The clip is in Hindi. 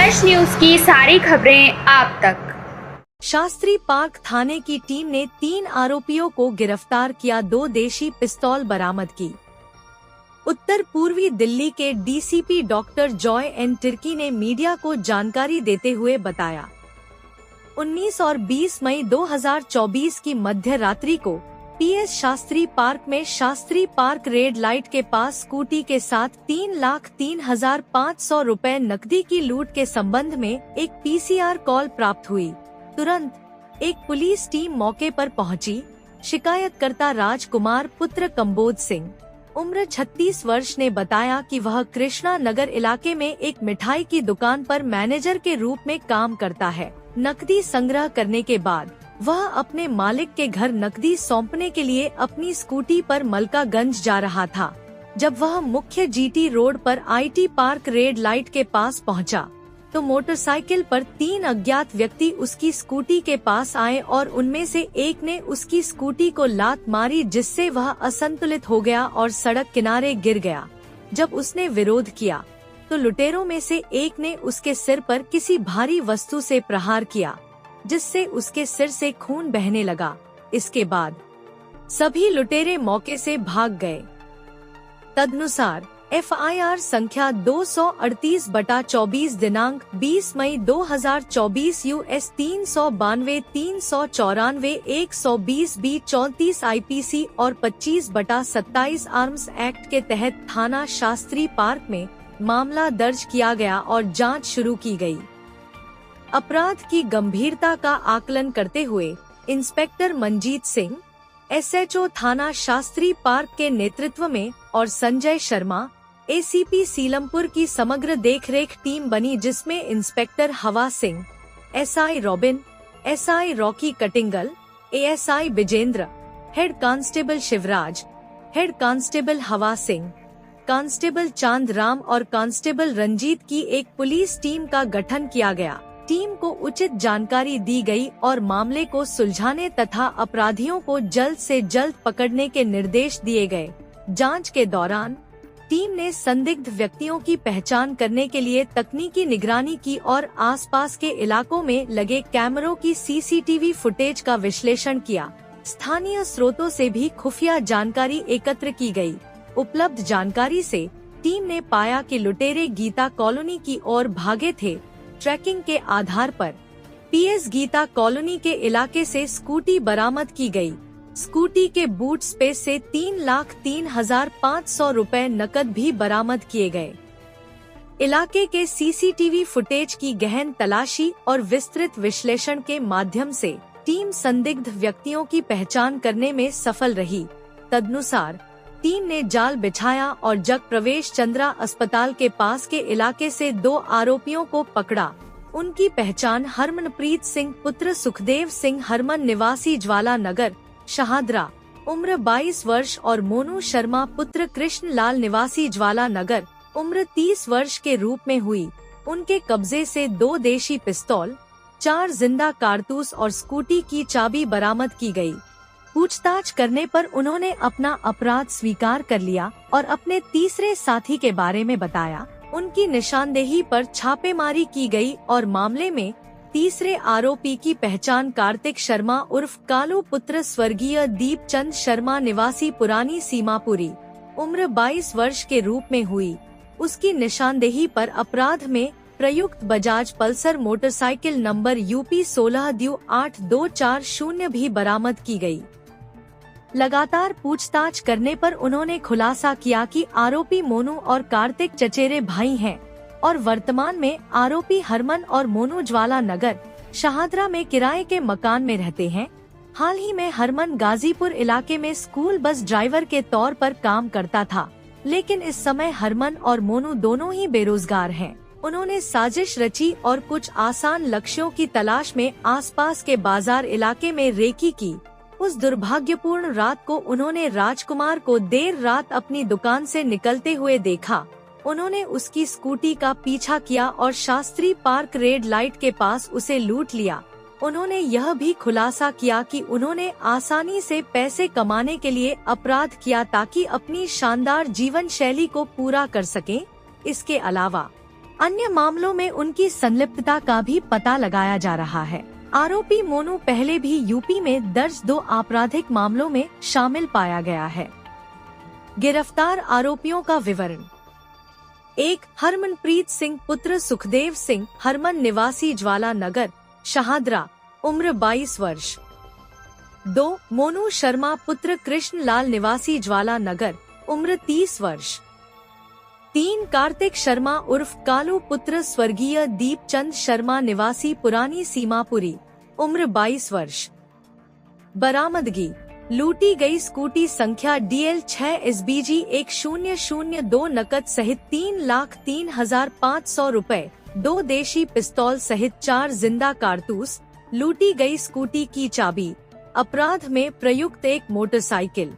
यश न्यूज की सारी खबरें आप तक। शास्त्री पार्क थाने की टीम ने 3 आरोपियों को गिरफ्तार किया, 2 देशी पिस्तौल बरामद की। उत्तर पूर्वी दिल्ली के DCP doctor Joy N Tirkey ने मीडिया को जानकारी देते हुए बताया, 19 और 20 मई 2024 की मध्य रात्रि को पीएस शास्त्री पार्क में शास्त्री पार्क रेड लाइट के पास स्कूटी के साथ 3,03,500 रुपए नकदी की लूट के संबंध में एक पीसीआर कॉल प्राप्त हुई। तुरंत एक पुलिस टीम मौके पर पहुंची। शिकायतकर्ता राजकुमार पुत्र कंबोज सिंह उम्र 36 वर्ष ने बताया कि वह कृष्णा नगर इलाके में एक मिठाई की दुकान पर मैनेजर के रूप में काम करता है। नकदी संग्रह करने के बाद वह अपने मालिक के घर नकदी सौंपने के लिए अपनी स्कूटी पर मलकागंज जा रहा था। जब वह मुख्य जीटी रोड पर आईटी पार्क रेड लाइट के पास पहुंचा, तो मोटरसाइकिल पर 3 अज्ञात व्यक्ति उसकी स्कूटी के पास आए और उनमें से एक ने उसकी स्कूटी को लात मारी, जिससे वह असंतुलित हो गया और सड़क किनारे गिर गया। जब उसने विरोध किया तो लुटेरों में से एक ने उसके सिर पर किसी भारी वस्तु से प्रहार किया, जिससे उसके सिर से खून बहने लगा। इसके बाद सभी लुटेरे मौके से भाग गए। तदनुसार एफआईआर संख्या 238/24 दिनांक 20 मई 2024 यूएस 392 394 120 बी 34 आईपीसी और 25/27 आर्म्स एक्ट के तहत थाना शास्त्री पार्क में मामला दर्ज किया गया और जांच शुरू की गई। अपराध की गंभीरता का आकलन करते हुए इंस्पेक्टर मंजीत सिंह, एसएचओ थाना शास्त्री पार्क के नेतृत्व में और संजय शर्मा, एसीपी सीलमपुर की समग्र देखरेख टीम बनी, जिसमें inspector Hawa Singh, SI Robin, SI Rocky Katingal, ASI Vijender, head constable Shivraj, head constable Hawa Singh, constable चांद राम और कांस्टेबल रंजीत की एक पुलिस टीम का गठन किया गया। टीम को उचित जानकारी दी गई और मामले को सुलझाने तथा अपराधियों को जल्द से जल्द पकड़ने के निर्देश दिए गए। जांच के दौरान टीम ने संदिग्ध व्यक्तियों की पहचान करने के लिए तकनीकी निगरानी की और आसपास के इलाकों में लगे कैमरों की सीसीटीवी फुटेज का विश्लेषण किया। स्थानीय स्रोतों से भी खुफिया जानकारी एकत्र की गई। उपलब्ध जानकारी से टीम ने पाया कि लुटेरे गीता कॉलोनी की ओर भागे थे। ट्रैकिंग के आधार पर पीएस गीता कॉलोनी के इलाके से स्कूटी बरामद की गई। स्कूटी के बूट स्पेस से 3,03,500 रुपए नकद भी बरामद किए गए। इलाके के सीसीटीवी फुटेज की गहन तलाशी और विस्तृत विश्लेषण के माध्यम से टीम संदिग्ध व्यक्तियों की पहचान करने में सफल रही। तदनुसार टीम ने जाल बिछाया और जग प्रवेश चंद्रा अस्पताल के पास के इलाके से 2 आरोपियों को पकड़ा। उनकी पहचान हरमनप्रीत सिंह पुत्र सुखदेव सिंह हरमन निवासी ज्वाला नगर शाहदरा उम्र 22 वर्ष और मोनू शर्मा पुत्र कृष्ण लाल निवासी ज्वाला नगर उम्र 30 वर्ष के रूप में हुई। उनके कब्जे से 2 देशी पिस्तौल, 4 जिंदा कारतूस और स्कूटी की चाबी बरामद की गई। पूछताछ करने पर उन्होंने अपना अपराध स्वीकार कर लिया और अपने तीसरे साथी के बारे में बताया। उनकी निशानदेही पर छापेमारी की गई और मामले में तीसरे आरोपी की पहचान कार्तिक शर्मा उर्फ कालू पुत्र स्वर्गीय दीपचंद शर्मा निवासी पुरानी सीमापुरी उम्र 22 वर्ष के रूप में हुई। उसकी निशानदेही पर अपराध में प्रयुक्त Bajaj Pulsar motorcycle number UP 16DU8240 भी बरामद की गई। लगातार पूछताछ करने पर उन्होंने खुलासा किया कि आरोपी मोनू और कार्तिक चचेरे भाई हैं और वर्तमान में आरोपी हरमन और मोनू ज्वाला नगर शाहदरा में किराए के मकान में रहते हैं। हाल ही में हरमन गाजीपुर इलाके में स्कूल बस ड्राइवर के तौर पर काम करता था, लेकिन इस समय हरमन और मोनू दोनों ही बेरोजगार हैं। उन्होंने साजिश रची और कुछ आसान लक्ष्यों की तलाश में आसपास के बाजार इलाके में रेकी की। उस दुर्भाग्यपूर्ण रात को उन्होंने राजकुमार को देर रात अपनी दुकान से निकलते हुए देखा। उन्होंने उसकी स्कूटी का पीछा किया और शास्त्री पार्क रेड लाइट के पास उसे लूट लिया। उन्होंने यह भी खुलासा किया कि उन्होंने आसानी से पैसे कमाने के लिए अपराध किया ताकि अपनी शानदार जीवन शैली को पूरा कर सकें। इसके अलावा अन्य मामलों में उनकी संलिप्तता का भी पता लगाया जा रहा है। आरोपी मोनू पहले भी यूपी में दर्ज 2 आपराधिक मामलों में शामिल पाया गया है। गिरफ्तार आरोपियों का विवरण: 1. हरमनप्रीत सिंह पुत्र सुखदेव सिंह, हरमन निवासी ज्वाला नगर, शाहदरा, उम्र 22 वर्ष। 2. मोनू शर्मा पुत्र कृष्ण लाल निवासी ज्वाला नगर, उम्र 30 वर्ष। 3. कार्तिक शर्मा उर्फ कालू पुत्र स्वर्गीय दीपचंद शर्मा निवासी पुरानी सीमापुरी, उम्र 22 वर्ष। बरामदगी: लूटी गई स्कूटी संख्या DL 6 SBG 1002 नकद सहित 3,03,500 रुपए, 2 देशी पिस्तौल सहित 4 जिंदा कारतूस, लूटी गई स्कूटी की चाबी, अपराध में प्रयुक्त एक मोटरसाइकिल।